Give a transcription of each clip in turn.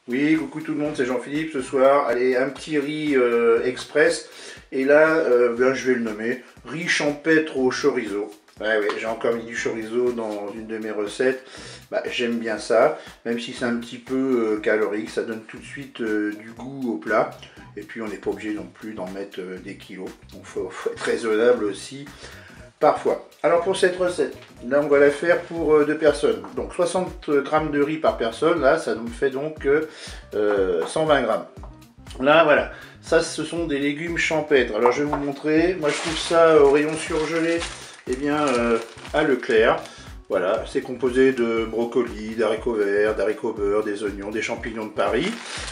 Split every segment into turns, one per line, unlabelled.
Oui, coucou tout le monde, c'est Jean-Philippe ce soir. Allez, un petit riz express. Et là, je vais le nommer riz champêtre au chorizo. Ouais, j'ai encore mis du chorizo dans une de mes recettes. J'aime bien ça, même si c'est un petit peu calorique, ça donne tout de suite du goût au plat. Et puis on n'est pas obligé non plus d'en mettre des kilos. Donc faut être raisonnable aussi parfois. Alors pour cette recette, là on va la faire pour 2 personnes. Donc 60 g de riz par personne, là ça nous fait donc 120 g. Là voilà, ça ce sont des légumes champêtres. Alors je vais vous montrer, moi je trouve ça au rayon surgelé, à Leclerc. Voilà, c'est composé de brocolis, d'haricots verts, d'haricots beurre, des oignons, des champignons de Paris.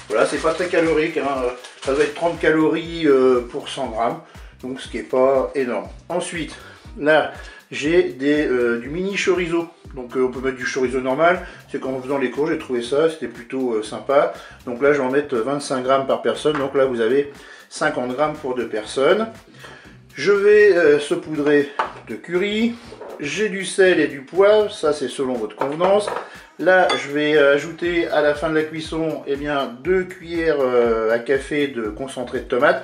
Voilà, c'est pas très calorique, hein. Ça doit être 30 calories pour 100 g, donc ce qui n'est pas énorme. Ensuite, là, j'ai du mini chorizo. Donc on peut mettre du chorizo normal, c'est qu'en faisant les cours, j'ai trouvé ça, c'était plutôt sympa. Donc là, je vais en mettre 25 g par personne, donc là, vous avez 50 g pour 2 personnes. Je vais saupoudrer de curry. J'ai du sel et du poivre, ça c'est selon votre convenance. Là, je vais ajouter à la fin de la cuisson 2 cuillères à café de concentré de tomate.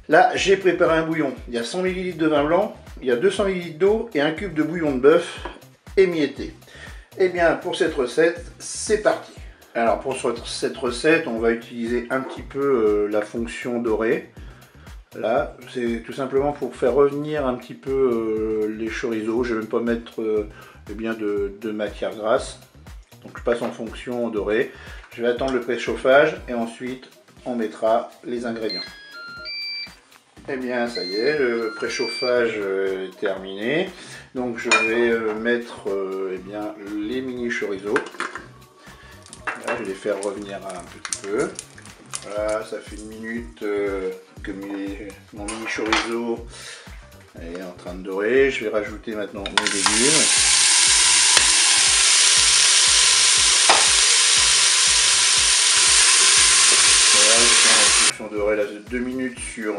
Là, j'ai préparé un bouillon. Il y a 100 ml de vin blanc, il y a 200 ml d'eau et un cube de bouillon de bœuf émietté. Pour cette recette, c'est parti. Alors pour cette recette, on va utiliser un petit peu la fonction dorée. Là, c'est tout simplement pour faire revenir un petit peu les chorizo. Je ne vais même pas mettre de matière grasse. Donc je passe en fonction dorée. Je vais attendre le préchauffage et ensuite on mettra les ingrédients. Ça y est, le préchauffage est terminé. Donc je vais mettre les mini chorizo. Là, je vais les faire revenir un petit peu. Voilà, ça fait 1 minute que mon mini chorizo est en train de dorer. Je vais rajouter maintenant mes légumes. Voilà, ils sont dorés là 2 minutes sur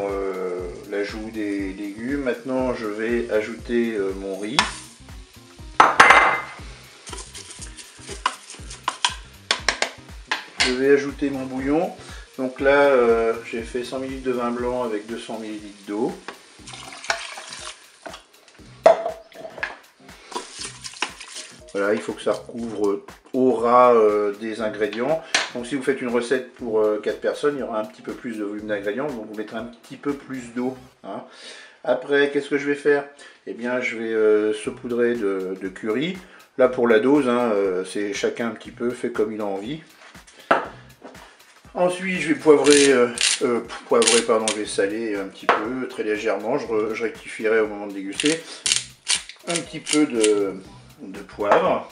l'ajout des légumes. Maintenant, je vais ajouter mon riz. Je vais ajouter mon bouillon. Donc là, j'ai fait 100 ml de vin blanc avec 200 ml d'eau. Voilà, il faut que ça recouvre au ras des ingrédients. Donc si vous faites une recette pour 4 personnes, il y aura un petit peu plus de volume d'ingrédients, donc vous mettrez un petit peu plus d'eau. Hein. Après, qu'est-ce que je vais faire? Je vais saupoudrer de curry. Là pour la dose, c'est chacun un petit peu, fait comme il a envie. Ensuite, je vais je vais saler un petit peu, très légèrement. Je rectifierai au moment de déguster. Un petit peu de poivre.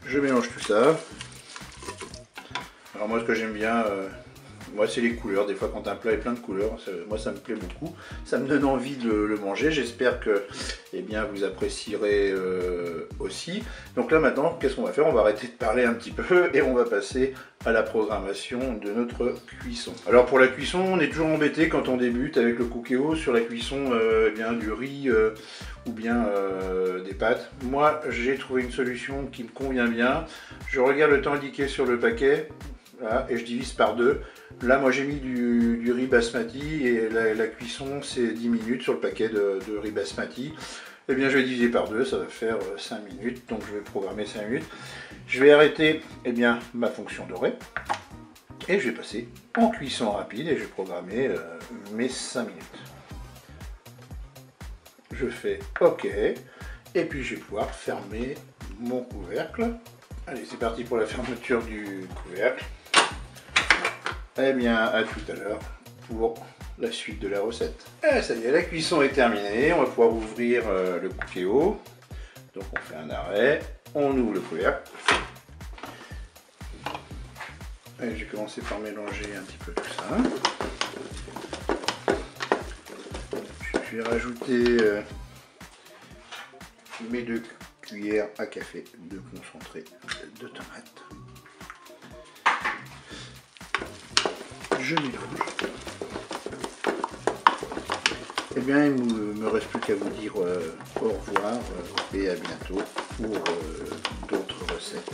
Je mélange tout ça. Alors moi, ce que j'aime bien, c'est les couleurs. Des fois, quand un plat est plein de couleurs, moi, ça me plaît beaucoup. Ça me donne envie de le manger. J'espère que vous apprécierez aussi. Donc là, maintenant, qu'est-ce qu'on va faire? On va arrêter de parler un petit peu et on va passer à la programmation de notre cuisson. Alors pour la cuisson, on est toujours embêté quand on débute avec le cookéo sur la cuisson du riz ou des pâtes. Moi, j'ai trouvé une solution qui me convient bien. Je regarde le temps indiqué sur le paquet. Voilà, et je divise par 2. Là, moi, j'ai mis du riz basmati et la cuisson, c'est 10 minutes sur le paquet de riz basmati. Je vais diviser par 2, ça va faire 5 minutes. Donc, je vais programmer 5 minutes. Je vais arrêter ma fonction dorée. Et je vais passer en cuisson rapide et je vais programmer mes 5 minutes. Je fais OK. Et puis, je vais pouvoir fermer mon couvercle. Allez, c'est parti pour la fermeture du couvercle. À tout à l'heure pour la suite de la recette. Et ça y est, la cuisson est terminée. On va pouvoir ouvrir le cookéo. Donc on fait un arrêt, on ouvre le couvercle. Et je vais commencer par mélanger un petit peu tout ça. Je vais rajouter mes 2 cuillères à café de concentré de tomate. Je mélange. Il ne me reste plus qu'à vous dire au revoir et à bientôt pour d'autres recettes.